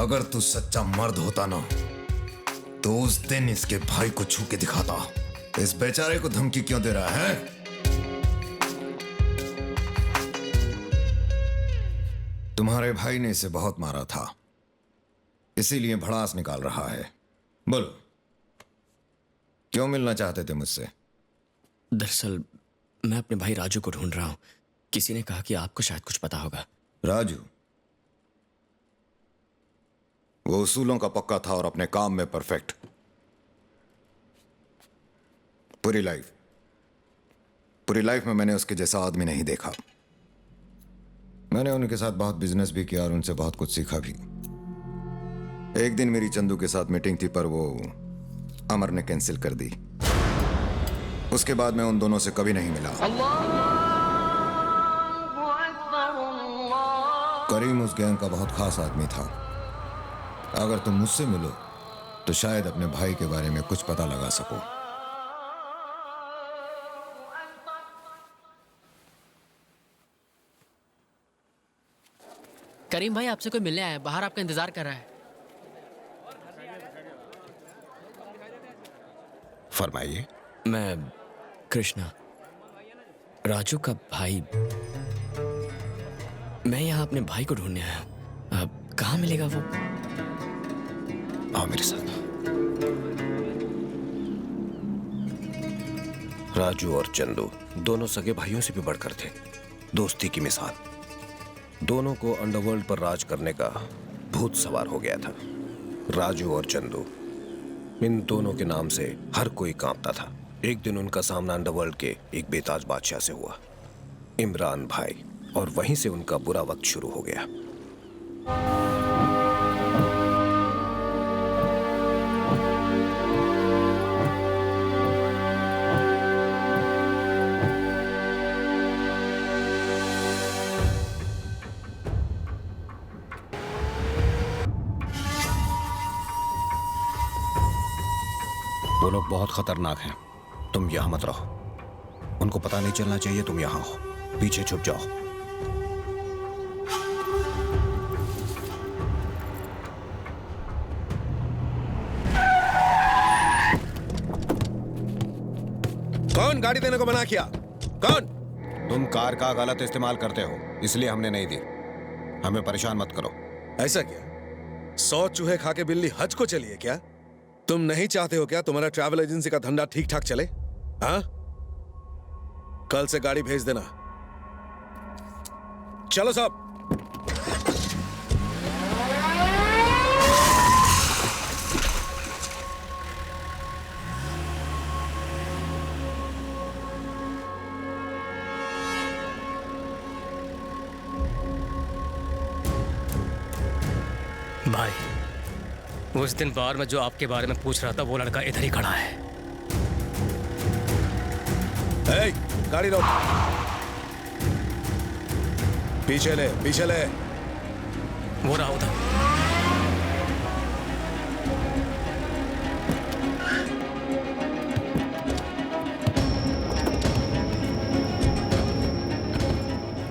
अगर तू सच्चा मर्द होता ना तो उस दिन इसके भाई को छू के दिखाता। इस बेचारे को धमकी क्यों दे रहा है? तुम्हारे भाई ने इसे बहुत मारा था, इसीलिए भड़ास निकाल रहा है। बोलो, क्यों मिलना चाहते थे मुझसे? दरअसल मैं अपने भाई राजू को ढूंढ रहा हूं। किसी ने कहा कि आपको शायद कुछ पता होगा। राजू? वो उसूलों का पक्का था और अपने काम में परफेक्ट। पूरी लाइफ में मैंने उसके जैसा आदमी नहीं देखा। मैंने उनके साथ बहुत बिजनेस भी किया और उनसे बहुत कुछ सीखा भी। एक दिन मेरी चंदू के साथ मीटिंग थी, पर वो अमर ने कैंसिल कर दी। उसके बाद मैं उन दोनों से कभी नहीं मिला। करीम उस गैंग का बहुत खास आदमी था। अगर तुम मुझसे मिलो तो शायद अपने भाई के बारे में कुछ पता लगा सको। करीम भाई आपसे कोई मिलने आया है, बाहर आपका इंतजार कर रहा है। फरमाइए। मैं कृष्णा, राजू का भाई। मैं यहाँ अपने भाई को ढूंढने आया हूँ। अब कहाँ मिलेगा वो? आओ मेरे साथ। राजू और चंदू दोनों सगे भाइयों से भी बढ़कर थे। दोस्ती की मिसाल। दोनों को अंडरवर्ल्ड पर राज करने का भूत सवार हो गया था। राजू और चंदू, इन दोनों के नाम से हर कोई कांपता था। एक दिन उनका सामना अंडरवर्ल्ड के एक बेताज बादशाह से हुआ, इमरान भाई, और वहीं से उनका बुरा वक्त शुरू हो गया। वो लोग बहुत खतरनाक हैं। तुम यहां मत रहो। उनको पता नहीं चलना चाहिए तुम यहां हो। पीछे छुप जाओ। कौन गाड़ी देने को मना किया? कौन? तुम कार का गलत इस्तेमाल करते हो, इसलिए हमने नहीं दी। हमें परेशान मत करो। ऐसा क्या? 100 चूहे खा के बिल्ली हज को चली है क्या? तुम नहीं चाहते हो क्या तुम्हारा ट्रैवल एजेंसी का धंधा ठीक ठाक चले? हाँ, कल से गाड़ी भेज देना। चलो साहब। भाई, उस दिन बार में जो आपके बारे में पूछ रहा था वो लड़का इधर ही खड़ा है। ए, गाड़ी रोक। पीछे ले, पीछे ले। वो रहा उधर।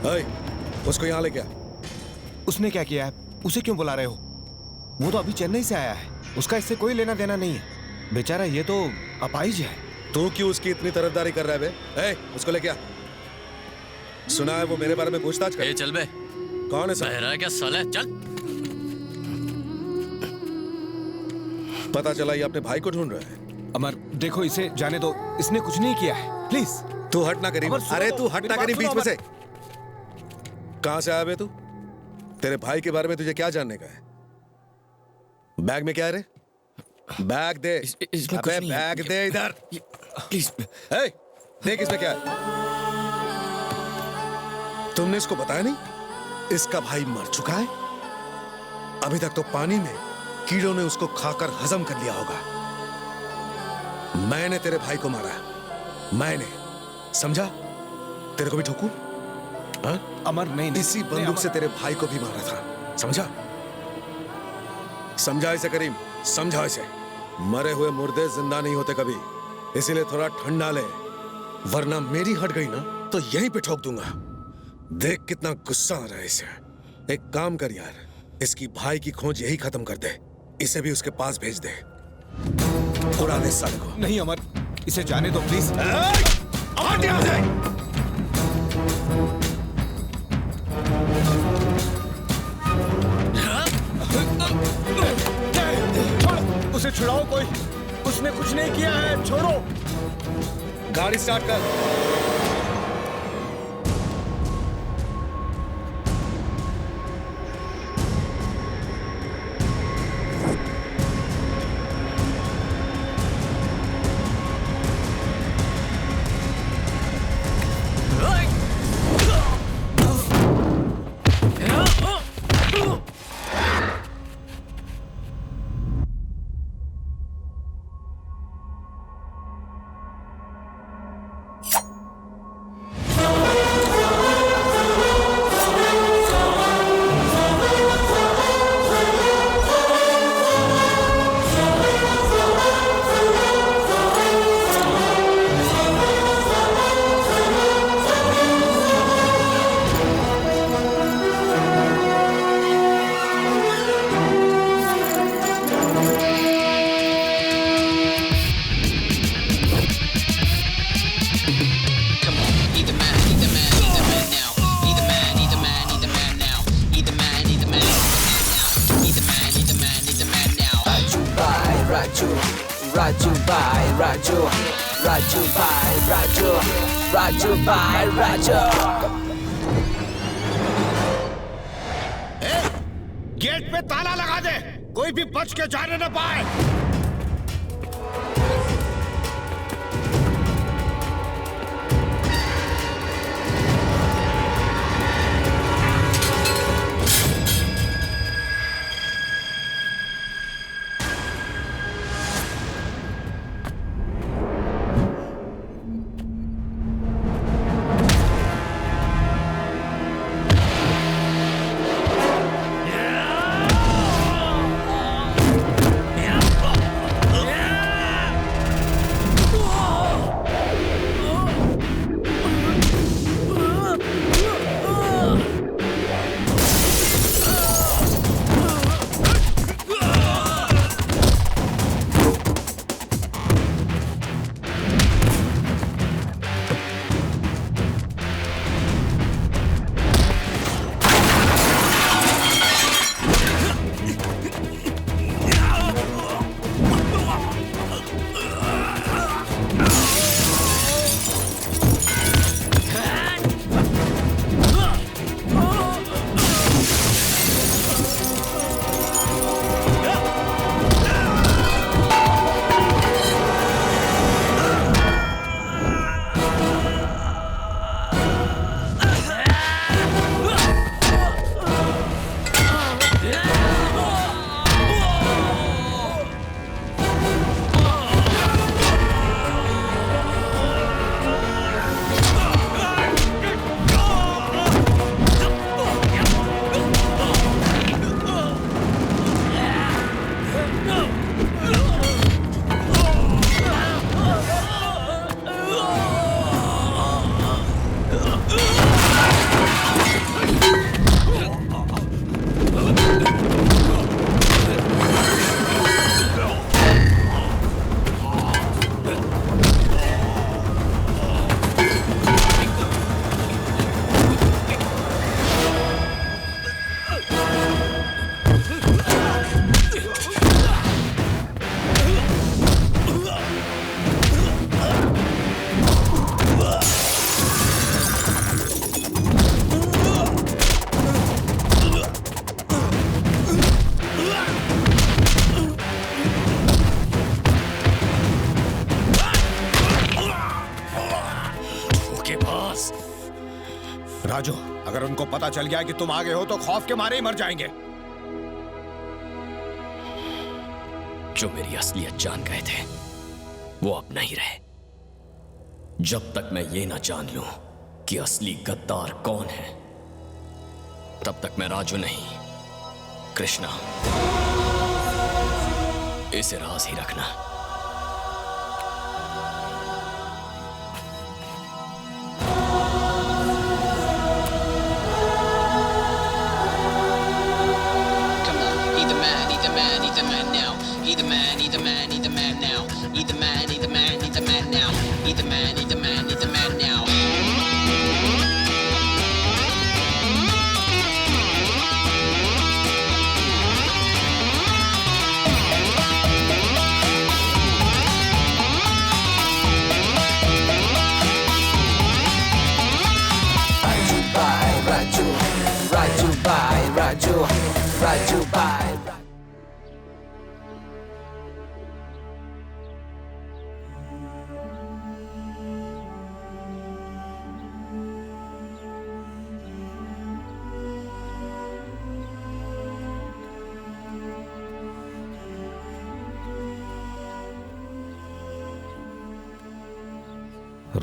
ए, उसको यहां ले गया। उसने क्या किया है? उसे क्यों बुला रहे हो? वो तो अभी चेन्नई से आया है। उसका इससे कोई लेना देना नहीं है। बेचारा ये तो अपाहिज है। तू क्यों उसकी इतनी तरफदारी कर रहा है बे? ए, उसको ले गया। सुना है वो मेरे बारे में पूछताछ कर। चल बे। कौन है सर? बहरा है क्या साले? चल। पता चला ये अपने भाई को ढूंढ रहा है। अमर देखो, इसे जाने दो। इसने कुछ नहीं किया है। प्लीज तू हट ना करीम। अरे तू हट ना करीम बीच में से। कहां से आया बे तू? तेरे भाई के बारे में तुझे क्या जानने का है? बैग में क्या है रे? बैग दे। अबे बैग दे इधर। प्लीज। देख इसमें क्या है। तुमने इसको बताया नहीं? इसका भाई मर चुका है। अभी तक तो पानी में कीड़ों ने उसको खाकर हजम कर लिया होगा। मैंने तेरे भाई को मारा। मैंने, समझा? तेरे को भी ठोकूं? अमर नहीं, इसी बंदूक से तेरे भाई को भी मारा था। समझा? समझा इसे करीम, समझा इसे। मरे हुए मुर्दे जिंदा नहीं होते कभी, इसीलिए थोड़ा ठंडा ले, वरना मेरी हट गई ना तो यहीं पे ठोक दूंगा। देख कितना गुस्सा आ रहा है इसे। एक काम कर यार, इसकी भाई की खोज यही खत्म कर दे। इसे भी उसके पास भेज दे। उड़ा दे साले को। नहीं अमर, इसे जाने दो प्लीज। हट यहाँ से। उसे छुड़ाओ कोई, उसने कुछ नहीं किया है, छोड़ो। गाड़ी स्टार्ट कर। Raju bhai Raju, Raju bhai Raju, Raju bhai Raju. Gate पे ताला लगा दे, कोई भी बच के जाने न पाए। राजू, अगर उनको पता चल गया कि तुम आगे हो तो खौफ के मारे ही मर जाएंगे। जो मेरी असलियत जान गए थे वो अब नहीं रहे। जब तक मैं ये ना जान लूं कि असली गद्दार कौन है, तब तक मैं राजू नहीं, कृष्णा। इसे राज ही रखना। the man now. Raju bhai, Raju, Raju bhai, Raju, Raju bhai.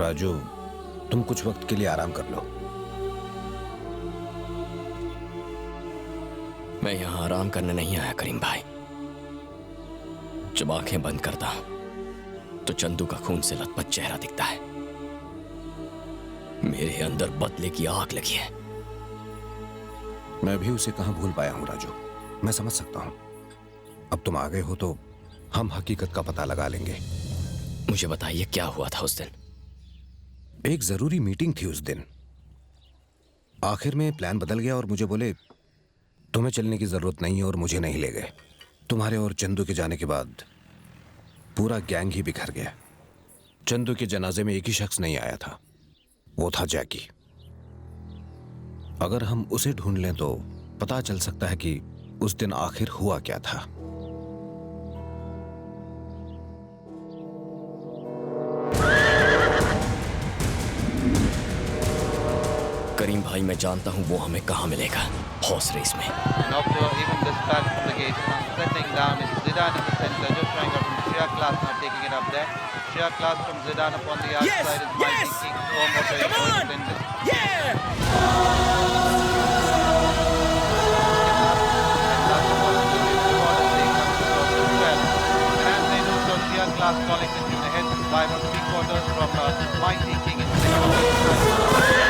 Raju, तुम कुछ वक्त के लिए आराम कर लो। मैं यहां आराम करने नहीं आया करीम भाई। जब आंखें बंद करता तो चंदू का खून से लथपथ चेहरा दिखता है। मेरे अंदर बदले की आग लगी है। मैं भी उसे कहां भूल पाया हूं राजू। मैं समझ सकता हूं। अब तुम आ गए हो तो हम हकीकत का पता लगा लेंगे। मुझे बताइए क्या हुआ था उस दिन। एक जरूरी मीटिंग थी उस दिन। आखिर में प्लान बदल गया और मुझे बोले तुम्हें चलने की जरूरत नहीं है और मुझे नहीं ले गए। तुम्हारे और चंदू के जाने के बाद पूरा गैंग ही बिखर गया। चंदू के जनाजे में एक ही शख्स नहीं आया था, वो था जैकी। अगर हम उसे ढूंढ लें तो पता चल सकता है कि उस दिन आखिर हुआ क्या था। करीम भाई, मैं जानता हूं वो हमें कहां मिलेगा। हॉर्स रेस में। After even this back from the gate, settling down is Zidane in the center, just trying out from Shia Class, not taking it up there. Shia Class from Zidane upon the outside is Mighty King. Almost very close to win this. Shia Class calling the tune ahead by about 3/4 from Mighty King in second.